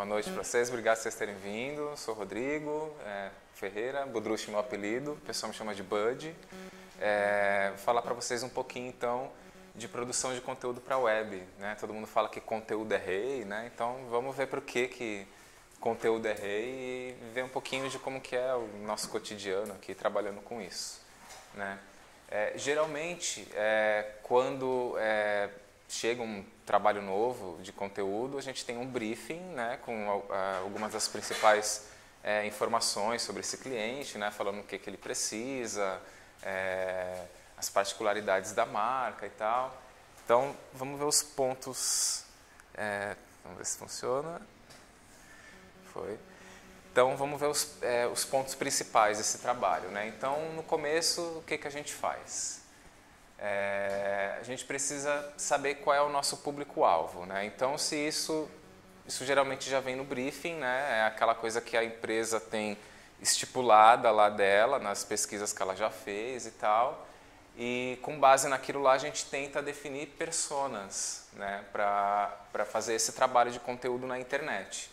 Boa noite para vocês, obrigado por vocês terem vindo. Sou Rodrigo Ferreira, Budrucci meu apelido, o pessoal me chama de Bud. Vou falar para vocês um pouquinho então de produção de conteúdo para web, né? Todo mundo fala que conteúdo é rei, né? Então vamos ver por que conteúdo é rei e ver um pouquinho de como que é o nosso cotidiano aqui trabalhando com isso, né? Geralmente, quando chega um trabalho novo de conteúdo, a gente tem um briefing, né, com algumas das principais informações sobre esse cliente, né, falando o que ele precisa, as particularidades da marca e tal. Então, vamos ver os pontos. Vamos ver se funciona. Foi. Então, vamos ver os pontos principais desse trabalho, né? Então, no começo, o que a gente faz? A gente precisa saber qual é o nosso público-alvo, né? Então, se isso geralmente já vem no briefing, né? É aquela coisa que a empresa tem estipulada lá dela, nas pesquisas que ela já fez e tal. E com base naquilo lá, a gente tenta definir personas, né? Para fazer esse trabalho de conteúdo na internet.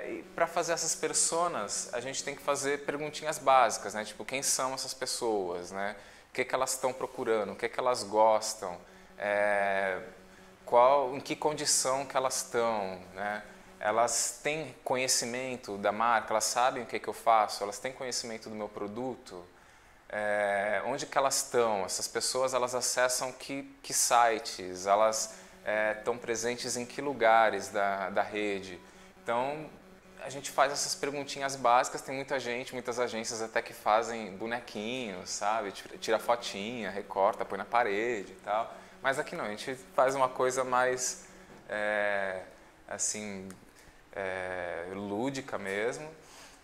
E para fazer essas personas, a gente tem que fazer perguntinhas básicas, né? Tipo, quem são essas pessoas, né? O que elas estão procurando, o que elas gostam, em que condição que elas estão, né? Elas têm conhecimento da marca, elas sabem o que eu faço, elas têm conhecimento do meu produto, onde que elas estão, essas pessoas elas acessam que sites, elas estão presentes em que lugares da rede. Então, a gente faz essas perguntinhas básicas, tem muitas agências até que fazem bonequinhos, sabe? Tira fotinha, recorta, põe na parede e tal. Mas aqui não, a gente faz uma coisa mais, lúdica mesmo.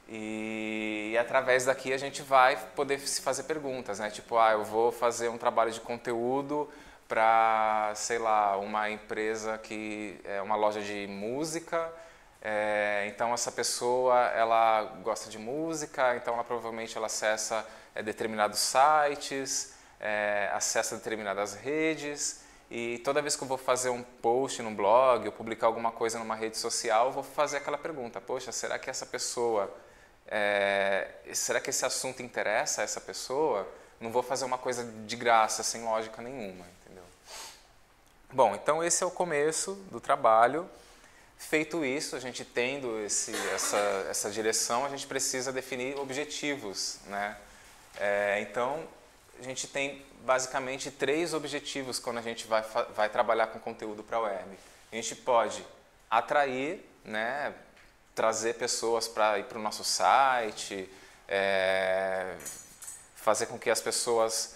E através daqui a gente vai poder se fazer perguntas, né? Tipo, eu vou fazer um trabalho de conteúdo para, sei lá, uma empresa que é uma loja de música. Então essa pessoa ela gosta de música, então ela provavelmente ela acessa determinados sites, acessa determinadas redes, e toda vez que eu vou fazer um post no blog ou publicar alguma coisa numa rede social, eu vou fazer aquela pergunta: poxa, será que essa pessoa, será que esse assunto interessa a essa pessoa? Não vou fazer uma coisa de graça, sem lógica nenhuma, entendeu? Bom, então esse é o começo do trabalho. Feito isso, a gente tendo essa direção, a gente precisa definir objetivos, né? Então, a gente tem basicamente 3 objetivos quando a gente vai trabalhar com conteúdo para a web. A gente pode atrair, né? Trazer pessoas para ir para o nosso site, fazer com que as pessoas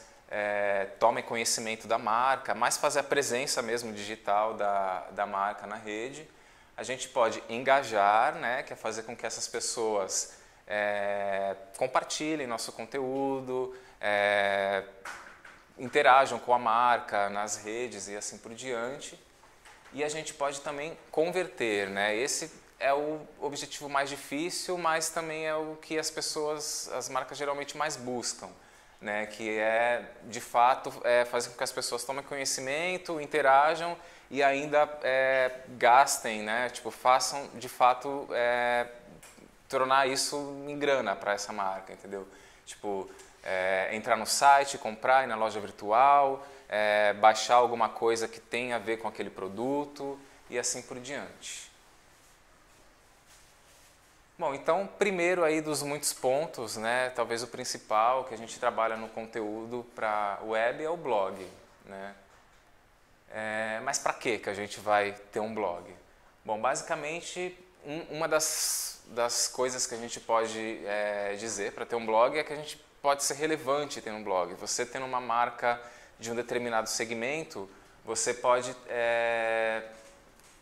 tomem conhecimento da marca, mais fazer a presença mesmo digital da marca na rede. A gente pode engajar, né, que é fazer com que essas pessoas compartilhem nosso conteúdo, interajam com a marca nas redes e assim por diante. E a gente pode também converter, né? Esse é o objetivo mais difícil, mas também é o que as marcas geralmente mais buscam, né? Que de fato, fazer com que as pessoas tomem conhecimento, interajam e ainda gastem, né? Tipo, façam de fato tornar isso em grana para essa marca, entendeu? Tipo, entrar no site, comprar, ir na loja virtual, baixar alguma coisa que tenha a ver com aquele produto e assim por diante. Bom, então, primeiro aí dos muitos pontos, né? Talvez o principal que a gente trabalha no conteúdo para web é o blog, né? Mas para que a gente vai ter um blog? Bom, basicamente, uma das coisas que a gente pode dizer para ter um blog é que a gente pode ser relevante tendo um blog. Você tendo uma marca de um determinado segmento, você pode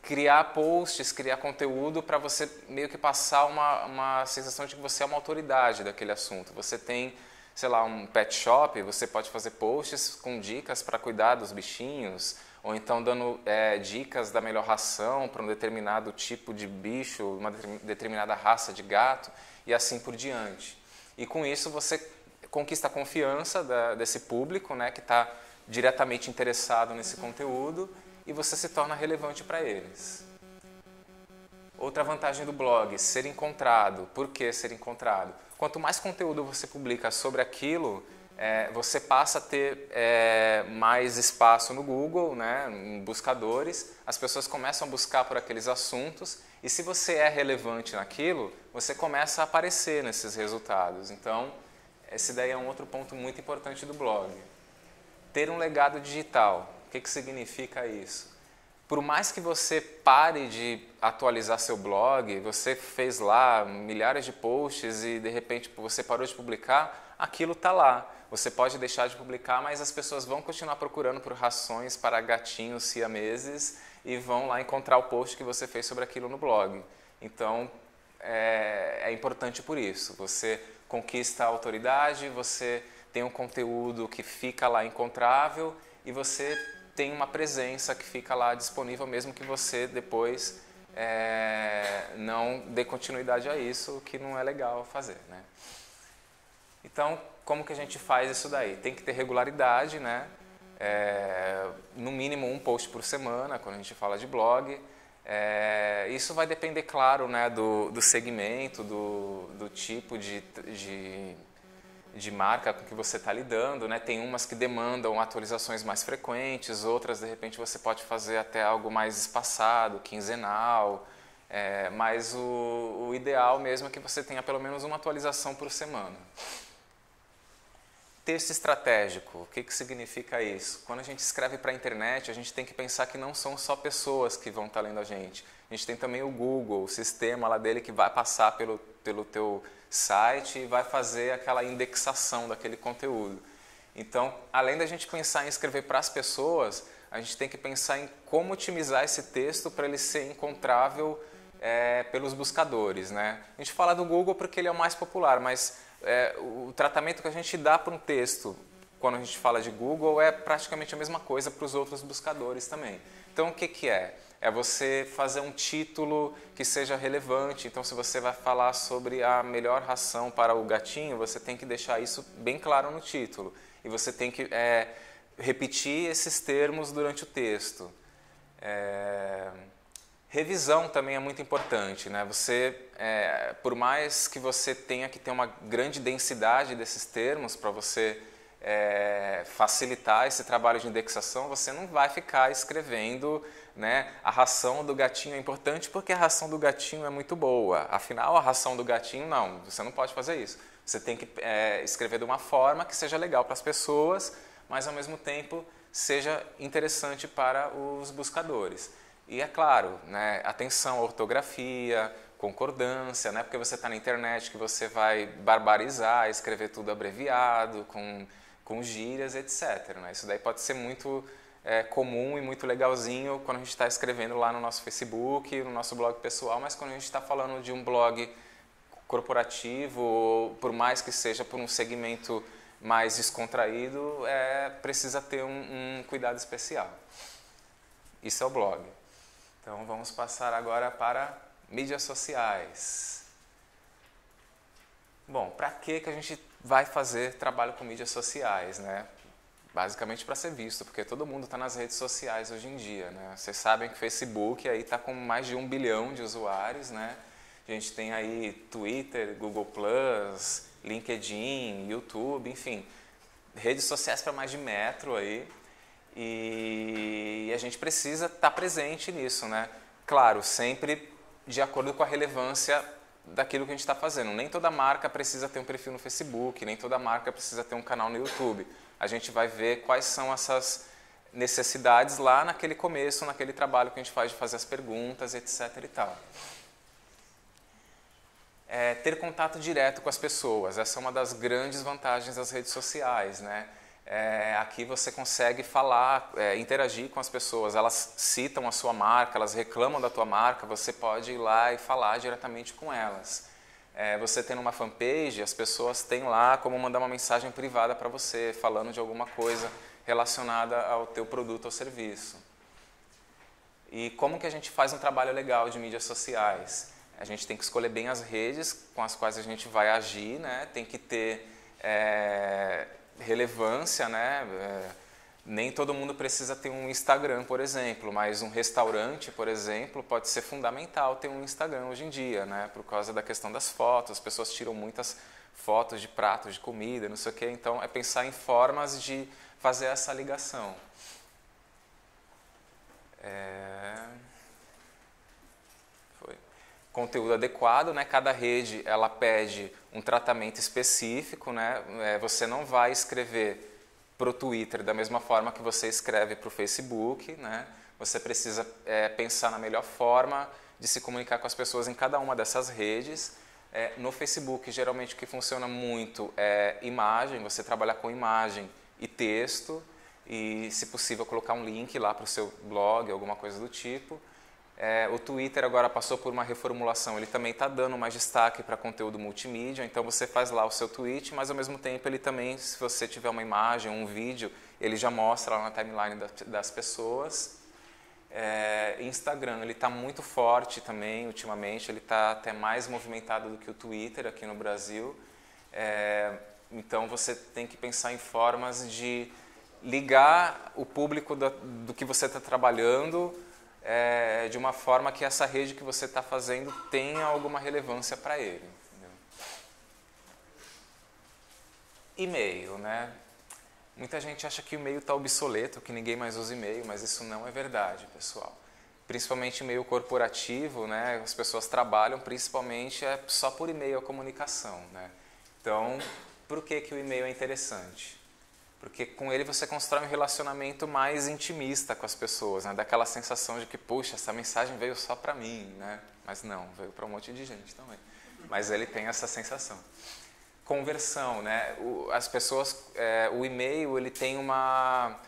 criar posts, criar conteúdo para você meio que passar uma sensação de que você é uma autoridade daquele assunto. Você tem, sei lá, um pet shop, você pode fazer posts com dicas para cuidar dos bichinhos, ou então dando dicas da melhor ração para um determinado tipo de bicho, uma determinada raça de gato, e assim por diante. E com isso você conquista a confiança desse público, né, que está diretamente interessado nesse conteúdo, e você se torna relevante para eles. Outra vantagem do blog, ser encontrado. Por que ser encontrado? Quanto mais conteúdo você publica sobre aquilo, você passa a ter mais espaço no Google, né, em buscadores, as pessoas começam a buscar por aqueles assuntos e se você é relevante naquilo, você começa a aparecer nesses resultados. Então, esse daí é um outro ponto muito importante do blog. Ter um legado digital. O que significa isso? Por mais que você pare de atualizar seu blog, você fez lá milhares de posts e de repente você parou de publicar, aquilo está lá. Você pode deixar de publicar, mas as pessoas vão continuar procurando por rações para gatinhos siameses e vão lá encontrar o post que você fez sobre aquilo no blog. Então, é importante por isso. Você conquista a autoridade, você tem um conteúdo que fica lá encontrável e você tem uma presença que fica lá disponível mesmo que você depois não dê continuidade a isso, o que não é legal fazer, né? Então, como que a gente faz isso daí? Tem que ter regularidade, né? No mínimo um post por semana, quando a gente fala de blog. Isso vai depender, claro, né, do segmento, do tipo de marca com que você está lidando, né? Tem umas que demandam atualizações mais frequentes, outras de repente você pode fazer até algo mais espaçado, quinzenal, mas o ideal mesmo é que você tenha pelo menos uma atualização por semana. Texto estratégico, o que significa isso? Quando a gente escreve para a internet, a gente tem que pensar que não são só pessoas que vão estar lendo a gente. A gente tem também o Google, o sistema lá dele que vai passar pelo teu site e vai fazer aquela indexação daquele conteúdo. Então, além da gente pensar em escrever para as pessoas, a gente tem que pensar em como otimizar esse texto para ele ser encontrável pelos buscadores, né? A gente fala do Google porque ele é o mais popular, mas o tratamento que a gente dá para um texto quando a gente fala de Google é praticamente a mesma coisa para os outros buscadores também. Então, o que é? É você fazer um título que seja relevante. Então, se você vai falar sobre a melhor ração para o gatinho, você tem que deixar isso bem claro no título. E você tem que repetir esses termos durante o texto. Revisão também é muito importante, né? Por mais que você tenha que ter uma grande densidade desses termos para você facilitar esse trabalho de indexação, você não vai ficar escrevendo, né, a ração do gatinho é importante porque a ração do gatinho é muito boa. Afinal, a ração do gatinho, não, você não pode fazer isso. Você tem que escrever de uma forma que seja legal para as pessoas, mas ao mesmo tempo seja interessante para os buscadores. E é claro, né, atenção à ortografia, concordância, né, porque você está na internet que você vai barbarizar, escrever tudo abreviado, com gírias, etc. Né? Isso daí pode ser muito comum e muito legalzinho quando a gente está escrevendo lá no nosso Facebook, no nosso blog pessoal, mas quando a gente está falando de um blog corporativo, ou por mais que seja por um segmento mais descontraído, precisa ter um cuidado especial. Isso é o blog. Então vamos passar agora para mídias sociais. Bom, para que a gente vai fazer trabalho com mídias sociais, né? Basicamente para ser visto, porque todo mundo está nas redes sociais hoje em dia, né? Vocês sabem que o Facebook aí está com mais de 1 bilhão de usuários, né? A gente tem aí Twitter, Google+, LinkedIn, YouTube, enfim, redes sociais para mais de metro aí. E a gente precisa estar presente nisso, né? Claro, sempre de acordo com a relevância daquilo que a gente está fazendo. Nem toda marca precisa ter um perfil no Facebook, nem toda marca precisa ter um canal no YouTube. A gente vai ver quais são essas necessidades lá naquele começo, naquele trabalho que a gente faz de fazer as perguntas, etc. e tal. Ter contato direto com as pessoas. Essa é uma das grandes vantagens das redes sociais, né? Aqui você consegue falar, interagir com as pessoas, elas citam a sua marca, elas reclamam da tua marca, você pode ir lá e falar diretamente com elas. Você tendo uma fanpage, as pessoas têm lá como mandar uma mensagem privada para você, falando de alguma coisa relacionada ao teu produto ou serviço. E como que a gente faz um trabalho legal de mídias sociais? A gente tem que escolher bem as redes com as quais a gente vai agir, né? Tem que ter relevância, né? Nem todo mundo precisa ter um Instagram, por exemplo, mas um restaurante, por exemplo, pode ser fundamental ter um Instagram hoje em dia, né? Por causa da questão das fotos, as pessoas tiram muitas fotos de pratos de comida, não sei o quê, então é pensar em formas de fazer essa ligação. Foi. Conteúdo adequado, né? Cada rede ela pede um tratamento específico, né? Você não vai escrever para o Twitter da mesma forma que você escreve para o Facebook, né? Você precisa pensar na melhor forma de se comunicar com as pessoas em cada uma dessas redes. No Facebook, geralmente o que funciona muito é imagem, você trabalhar com imagem e texto e, se possível, colocar um link lá para o seu blog, alguma coisa do tipo. O Twitter agora passou por uma reformulação, ele também está dando mais destaque para conteúdo multimídia, então você faz lá o seu tweet, mas ao mesmo tempo ele também, se você tiver uma imagem, um vídeo, ele já mostra lá na timeline das pessoas. Instagram, ele está muito forte também ultimamente, ele está até mais movimentado do que o Twitter aqui no Brasil. Então você tem que pensar em formas de ligar o público do que você está trabalhando de uma forma que essa rede que você está fazendo tenha alguma relevância para ele. E-mail, né? Muita gente acha que o e-mail está obsoleto, que ninguém mais usa e-mail, mas isso não é verdade, pessoal. Principalmente e-mail corporativo, né? As pessoas trabalham principalmente só por e-mail a comunicação, né? Então, por que o e-mail é interessante? Porque com ele você constrói um relacionamento mais intimista com as pessoas, né? Daquela sensação de que, puxa, essa mensagem veio só para mim, né? Mas não, veio para um monte de gente também. Mas ele tem essa sensação. Conversão, né? As pessoas, o e-mail ele tem uma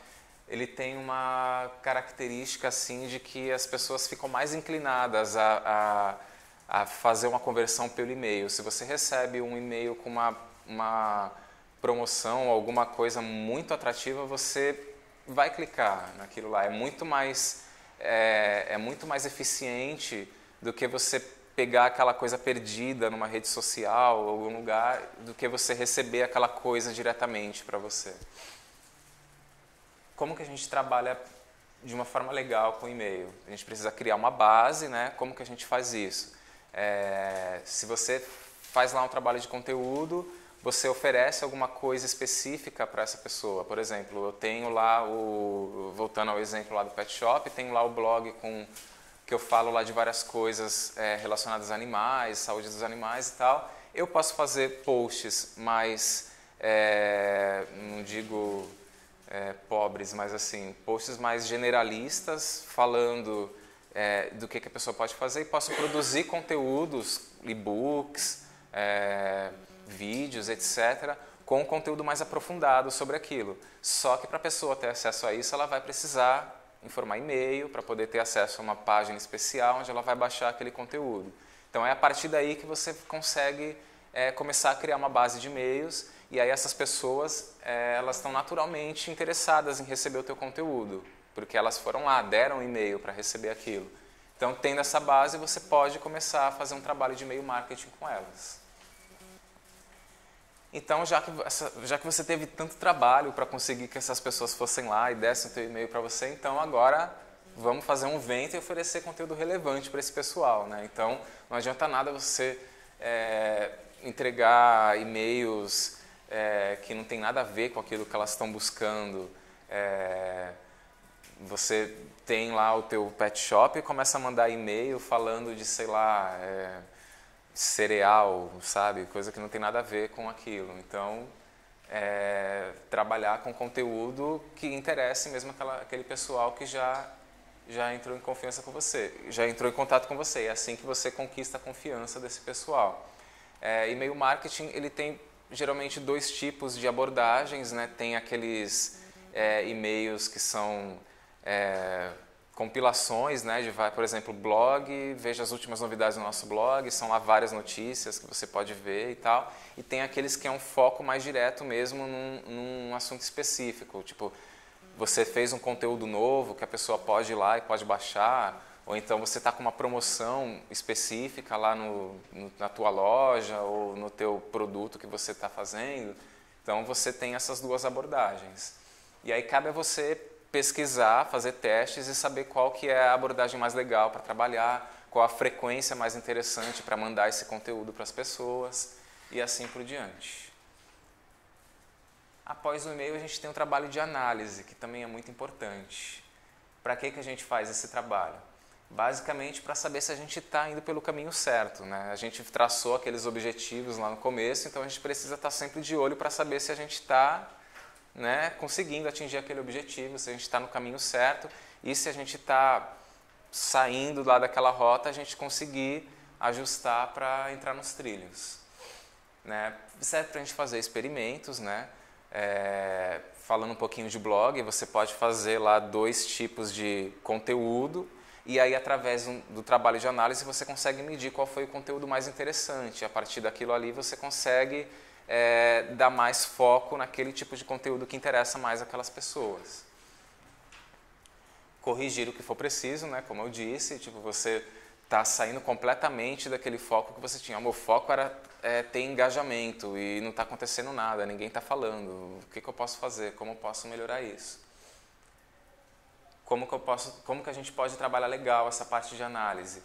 característica assim de que as pessoas ficam mais inclinadas a fazer uma conversão pelo e-mail. Se você recebe um e-mail com uma promoção, alguma coisa muito atrativa, você vai clicar naquilo lá. É muito mais eficiente do que você pegar aquela coisa perdida numa rede social ou algum lugar, do que você receber aquela coisa diretamente para você. Como que a gente trabalha de uma forma legal com e-mail? A gente precisa criar uma base, né? Como que a gente faz isso? Se você faz lá um trabalho de conteúdo, você oferece alguma coisa específica para essa pessoa. Por exemplo, eu tenho lá voltando ao exemplo lá do Pet Shop, tenho lá o blog que eu falo lá de várias coisas relacionadas a animais, saúde dos animais e tal. Eu posso fazer posts mais, não digo pobres, mas assim, posts mais generalistas, falando do que a pessoa pode fazer, e posso produzir conteúdos, e-books, vídeos, etc., com um conteúdo mais aprofundado sobre aquilo. Só que para a pessoa ter acesso a isso, ela vai precisar informar e-mail para poder ter acesso a uma página especial onde ela vai baixar aquele conteúdo. Então é a partir daí que você consegue começar a criar uma base de e-mails, e aí essas pessoas elas estão naturalmente interessadas em receber o teu conteúdo, porque elas foram lá, deram um e-mail para receber aquilo. Então, tendo essa base, você pode começar a fazer um trabalho de e-mail marketing com elas. Então, já que você teve tanto trabalho para conseguir que essas pessoas fossem lá e dessem o teu e-mail para você, então agora vamos fazer um evento e oferecer conteúdo relevante para esse pessoal, né? Então, não adianta nada você entregar e-mails que não tem nada a ver com aquilo que elas estão buscando. Você tem lá o teu pet shop e começa a mandar e-mail falando de, sei lá, cereal, sabe? Coisa que não tem nada a ver com aquilo. Então, trabalhar com conteúdo que interesse mesmo aquele pessoal que já entrou em confiança com você, já entrou em contato com você. É assim que você conquista a confiança desse pessoal. E-mail marketing, ele tem geralmente dois tipos de abordagens, né? Tem aqueles e-mails que são compilações, né, por exemplo, blog, veja as últimas novidades no nosso blog, são lá várias notícias que você pode ver e tal, e tem aqueles que é um foco mais direto mesmo num assunto específico, tipo, você fez um conteúdo novo que a pessoa pode ir lá e pode baixar, ou então você está com uma promoção específica lá na tua loja ou no teu produto que você está fazendo, então você tem essas duas abordagens. E aí cabe a você pesquisar, fazer testes e saber qual que é a abordagem mais legal para trabalhar, qual a frequência mais interessante para mandar esse conteúdo para as pessoas e assim por diante. Após o e-mail, a gente tem um trabalho de análise, que também é muito importante. Para que a gente faz esse trabalho? Basicamente para saber se a gente está indo pelo caminho certo, né? A gente traçou aqueles objetivos lá no começo, então a gente precisa estar sempre de olho para saber se a gente está, né, conseguindo atingir aquele objetivo, se a gente está no caminho certo e se a gente está saindo lá daquela rota, a gente conseguir ajustar para entrar nos trilhos, né? Serve para a gente fazer experimentos, né? Falando um pouquinho de blog, você pode fazer lá 2 tipos de conteúdo e aí através do trabalho de análise você consegue medir qual foi o conteúdo mais interessante. A partir daquilo ali você consegue dar mais foco naquele tipo de conteúdo que interessa mais aquelas pessoas. Corrigir o que for preciso, né? Como eu disse, tipo, você está saindo completamente daquele foco que você tinha. O meu foco era ter engajamento e não está acontecendo nada, ninguém está falando. O que eu posso fazer? Como eu posso melhorar isso? Como que a gente pode trabalhar legal essa parte de análise?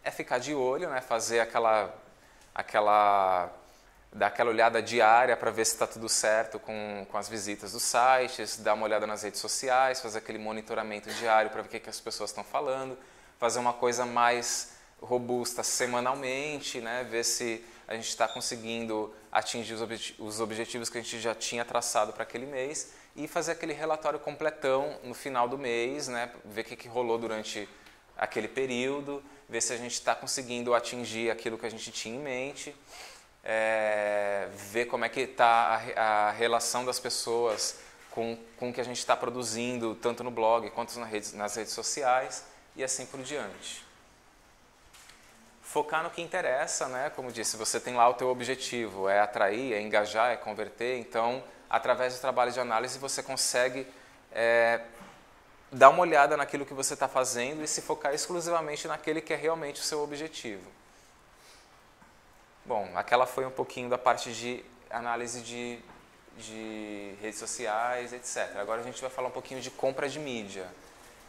É ficar de olho, né? Fazer dar aquela olhada diária para ver se está tudo certo com as visitas dos sites, dar uma olhada nas redes sociais, fazer aquele monitoramento diário para ver o que as pessoas estão falando, fazer uma coisa mais robusta semanalmente, né? Ver se a gente está conseguindo atingir os objetivos que a gente já tinha traçado para aquele mês e fazer aquele relatório completão no final do mês, né? Ver o que rolou durante aquele período, ver se a gente está conseguindo atingir aquilo que a gente tinha em mente, ver como é que está a relação das pessoas com o que a gente está produzindo, tanto no blog quanto nas redes sociais e assim por diante. Focar no que interessa, né? Como disse, você tem lá o teu objetivo, é atrair, é engajar, é converter, então através do trabalho de análise você consegue dar uma olhada naquilo que você está fazendo e se focar exclusivamente naquele que é realmente o seu objetivo. Bom, aquela foi um pouquinho da parte de análise de redes sociais, etc. Agora a gente vai falar um pouquinho de compra de mídia.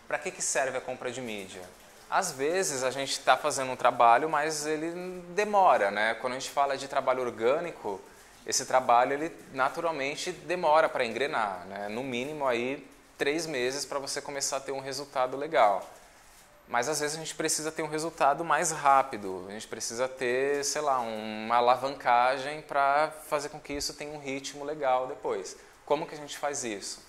Para que serve a compra de mídia? Às vezes a gente está fazendo um trabalho, mas ele demora, né? Quando a gente fala de trabalho orgânico, esse trabalho ele naturalmente demora para engrenar, né? No mínimo aí 3 meses para você começar a ter um resultado legal. Mas às vezes a gente precisa ter um resultado mais rápido, a gente precisa ter, sei lá, uma alavancagem para fazer com que isso tenha um ritmo legal depois. Como que a gente faz isso?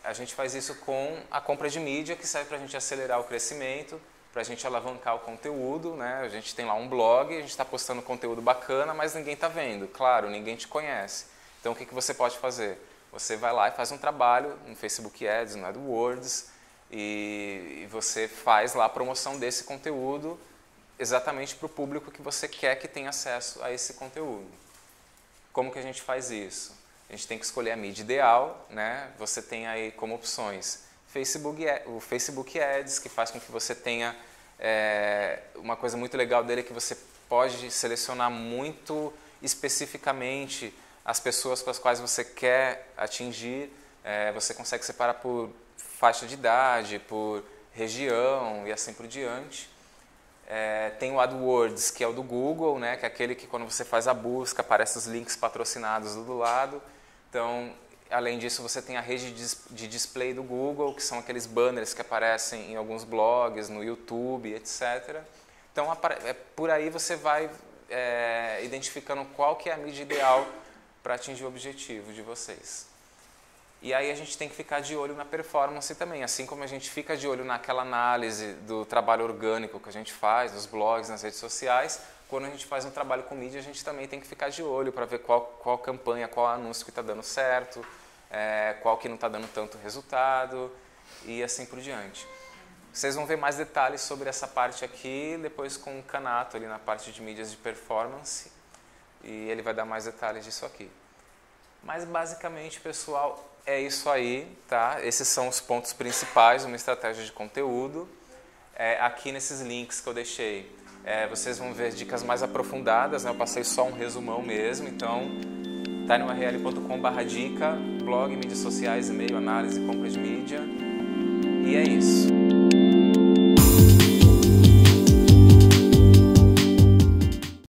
A gente faz isso com a compra de mídia, que serve para a gente acelerar o crescimento, para a gente alavancar o conteúdo, né? A gente tem lá um blog, a gente está postando conteúdo bacana, mas ninguém está vendo, claro, ninguém te conhece. Então o que você pode fazer? Você vai lá e faz um trabalho no Facebook Ads, no AdWords, e você faz lá a promoção desse conteúdo exatamente para o público que você quer que tenha acesso a esse conteúdo. Como que a gente faz isso? A gente tem que escolher a mídia ideal, né? Você tem aí como opções o Facebook Ads, que faz com que você tenha uma coisa muito legal dele, que você pode selecionar muito especificamente as pessoas com as quais você quer atingir. Você consegue separar por faixa de idade, por região e assim por diante. Tem o AdWords, que é o do Google, né? Que é aquele que quando você faz a busca aparece os links patrocinados do lado. Então, além disso, você tem a rede de display do Google, que são aqueles banners que aparecem em alguns blogs, no YouTube, etc. Então, por aí você vai identificando qual que é a mídia ideal para atingir o objetivo de vocês. E aí a gente tem que ficar de olho na performance também, assim como a gente fica de olho naquela análise do trabalho orgânico que a gente faz, nos blogs, nas redes sociais. Quando a gente faz um trabalho com mídia, a gente também tem que ficar de olho para ver qual campanha, qual anúncio que está dando certo, qual que não está dando tanto resultado e assim por diante. Vocês vão ver mais detalhes sobre essa parte aqui, depois com o Canato ali na parte de mídias de performance, e ele vai dar mais detalhes disso aqui. Mas basicamente, pessoal, é isso aí, tá? Esses são os pontos principais de uma estratégia de conteúdo. Aqui nesses links que eu deixei, vocês vão ver dicas mais aprofundadas, né? Eu passei só um resumão mesmo, então tinyurl.com/dica, blog, mídias sociais, e-mail, análise, compra de mídia. E é isso.